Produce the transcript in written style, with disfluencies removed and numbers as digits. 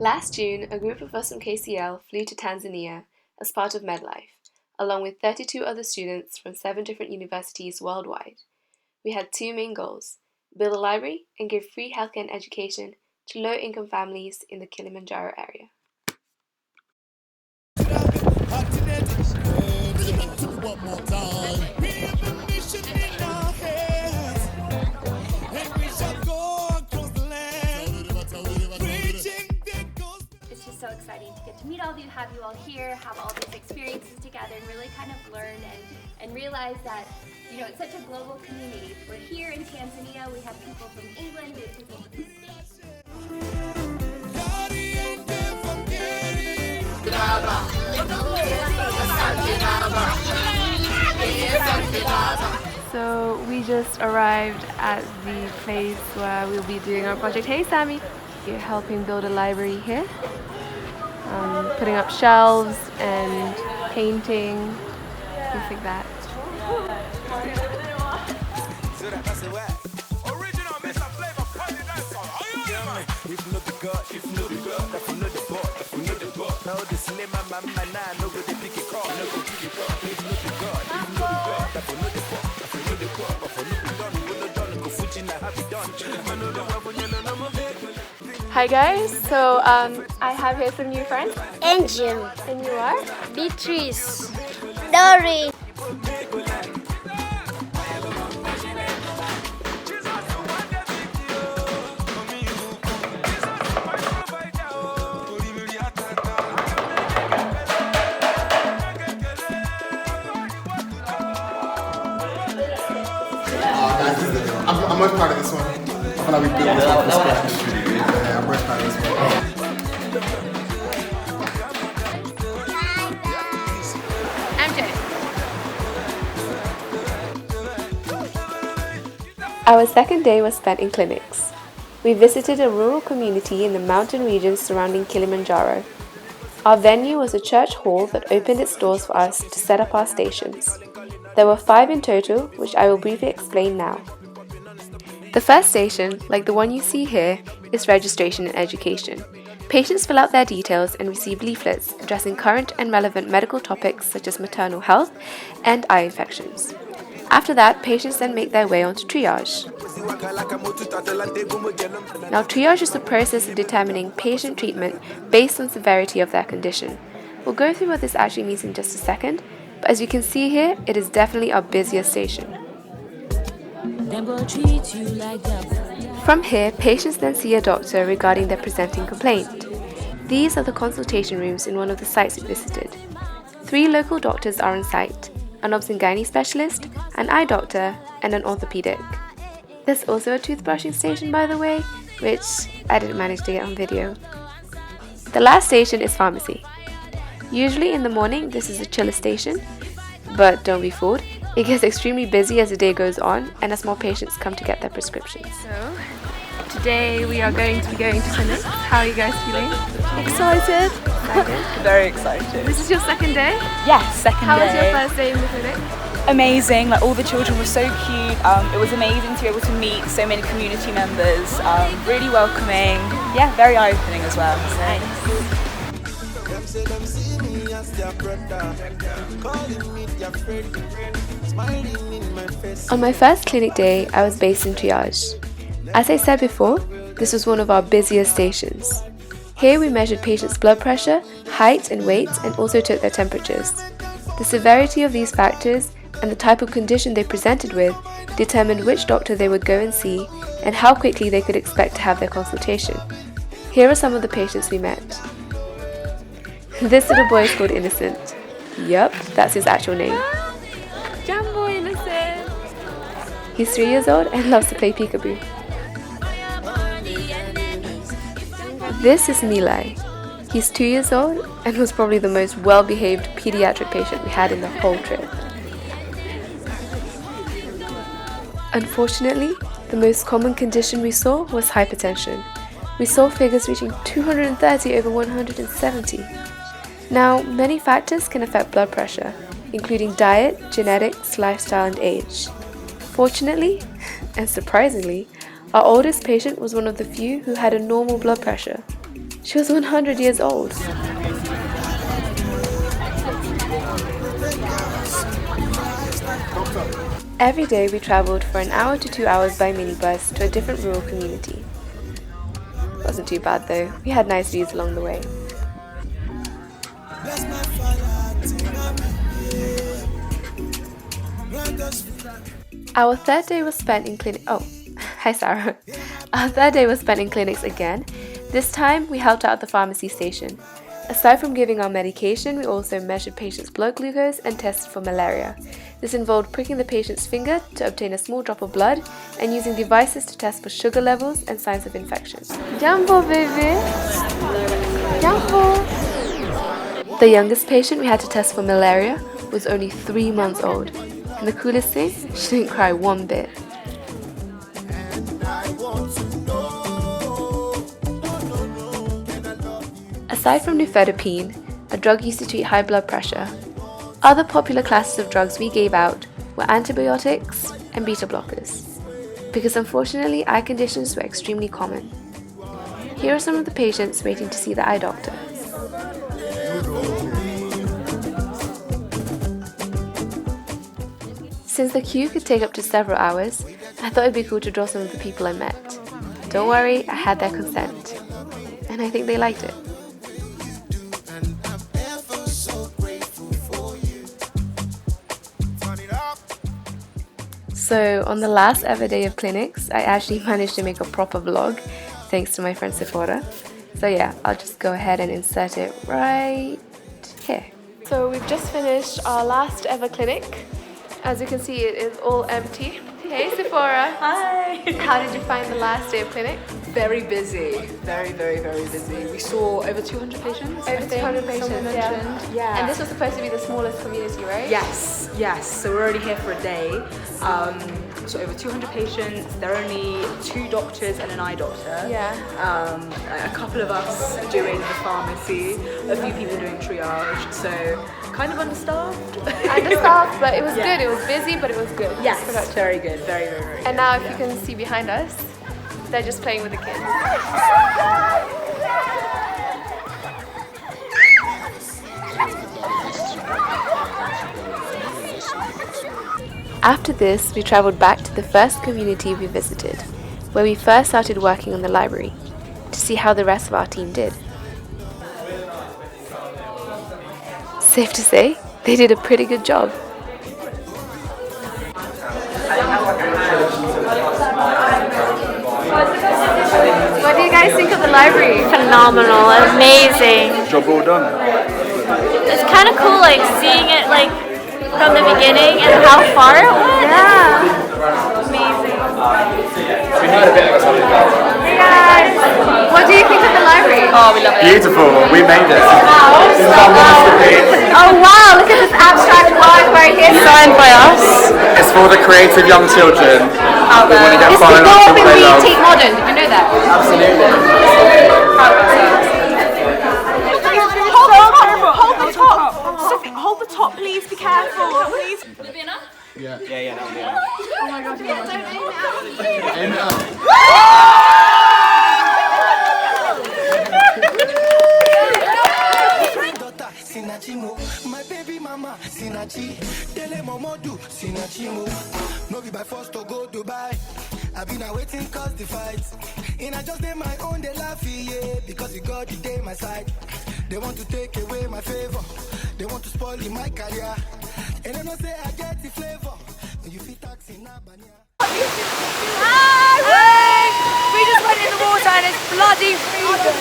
Last June, a group of us from KCL flew to Tanzania as part of MedLife, along with 32 other students from 7 different universities worldwide. We had 2 main goals: build a library and give free healthcare and education to low-income families in the Kilimanjaro area. It's just so exciting to get to meet all of you, have you all here, have all these experiences together, and really kind of learn and realize that, you know, it's such a global community. We're here in Tanzania, we have people from England, we have people from the States. So we just arrived at the place where we'll be doing our project. Hey Sammy! We're helping build a library here. Putting up shelves and painting, things like that. Hi guys, so I have here some new friends. Angel, And you are? Beatrice, Dory. I'm much proud of this one. I feel like we built this one from scratch. Yeah, I'm much proud of this one. Our second day was spent in clinics. We visited a rural community in the mountain regions surrounding Kilimanjaro. Our venue was a church hall that opened its doors for us to set up our stations. There were 5 in total, which I will briefly explain now. The first station, like the one you see here, is registration and education. Patients fill out their details and receive leaflets addressing current and relevant medical topics such as maternal health and eye infections. After that, patients then make their way on to triage. Now, triage is the process of determining patient treatment based on severity of their condition. We'll go through what this actually means in just a second, but as you can see here, it is definitely our busiest station. From here, patients then see a doctor regarding their presenting complaint. These are the consultation rooms in one of the sites we visited. 3 local doctors are on site: an obs and gynae specialist, an eye doctor, and an orthopedic. There's also a toothbrushing station, by the way, which I didn't manage to get on video. The last station is pharmacy. Usually in the morning, this is a chiller station, but don't be fooled. It gets extremely busy as the day goes on and as more patients come to get their prescriptions. So, today we are going to be going to clinics. How are you guys feeling? Excited. Very excited. This is your second day? Yes, second How day. was your first day in the clinic? Amazing. Like, all the children were so cute. It was amazing to be able to meet so many community members. Really welcoming. Yeah, very eye-opening as well. Nice. On my first clinic day, I was based in triage. As I said before, this was one of our busiest stations. Here we measured patients' blood pressure, height and weight, and also took their temperatures. The severity of these factors and the type of condition they presented with determined which doctor they would go and see and how quickly they could expect to have their consultation. Here are some of the patients we met. This little boy is called Innocent. Yup, that's his actual name. Jumbo Innocent! He's 3 years old and loves to play peekaboo. This is Milai. He's 2 years old and was probably the most well-behaved pediatric patient we had in the whole trip. Unfortunately, the most common condition we saw was hypertension. We saw figures reaching 230 over 170. Now, many factors can affect blood pressure, including diet, genetics, lifestyle, and age. Fortunately, and surprisingly, our oldest patient was one of the few who had a normal blood pressure. She was 100 years old. Every day we travelled for an hour to 2 hours by minibus to a different rural community. Wasn't too bad though, we had nice views along the way. Our third day was spent in clinic. Oh, hi Sarah. Our third day was spent in clinics again. This time we helped out at the pharmacy station. Aside from giving our medication, we also measured patients' blood glucose and tested for malaria. This involved pricking the patient's finger to obtain a small drop of blood and using devices to test for sugar levels and signs of infection. Jumbo, baby! Jumbo! The youngest patient we had to test for malaria was only 3 months old. And the coolest thing, she didn't cry one bit. Aside from nifedipine, a drug used to treat high blood pressure, other popular classes of drugs we gave out were antibiotics and beta blockers, because unfortunately eye conditions were extremely common. Here are some of the patients waiting to see the eye doctor. Since the queue could take up to several hours, I thought it'd be cool to draw some of the people I met. Don't worry, I had their consent, and I think they liked it. So on the last ever day of clinics, I actually managed to make a proper vlog thanks to my friend Sephora. So yeah, I'll just go ahead and insert it right here. So we've just finished our last ever clinic. As you can see, it is all empty. Hey Sephora! Hi! How did you find the last day of clinic? Very busy. Very busy. We saw over 200 patients. Over 200 patients, Yeah. And this was supposed to be the smallest community, right? Yes. So we're already here for a day. So over 200 patients. There are only 2 doctors and an eye doctor. Yeah. A couple of us doing the pharmacy. A few people doing triage. So kind of understaffed. Understaffed, but it was good. It was busy, but it was good. Yes. Very good. Very good. And now, if you can see behind us, they're just playing with the kids. After this, we travelled back to the first community we visited, where we first started working on the library, to see how the rest of our team did. Safe to say, they did a pretty good job. What do you guys think of the library? Phenomenal, amazing. Job well done. It's kind of cool, like seeing it like from the beginning and how far it went. Yeah. Amazing. Hey guys, what do you think of the library? Oh, we love it. Beautiful. We made it. Oh wow, look at this abstract art right here. Signed by us. It's for the creative young children who want to get This far could go enough up to in play the love. Tate Modern, did you know that? Absolutely. Hold the top. Sophie, hold the top, please. Be careful, please. Yeah. My baby mama, Sinachi, Dele Momodu, Sinachimo. No be by force to go Dubai. I've been waiting cause the fight. And I just did my own, they laugh, yeah, because you got the day my side. They want to take away my favor. They want to spoil my career. And they don't say I get the flavor. When you feel taxi in Albania. We just went in the water and it's bloody freezing.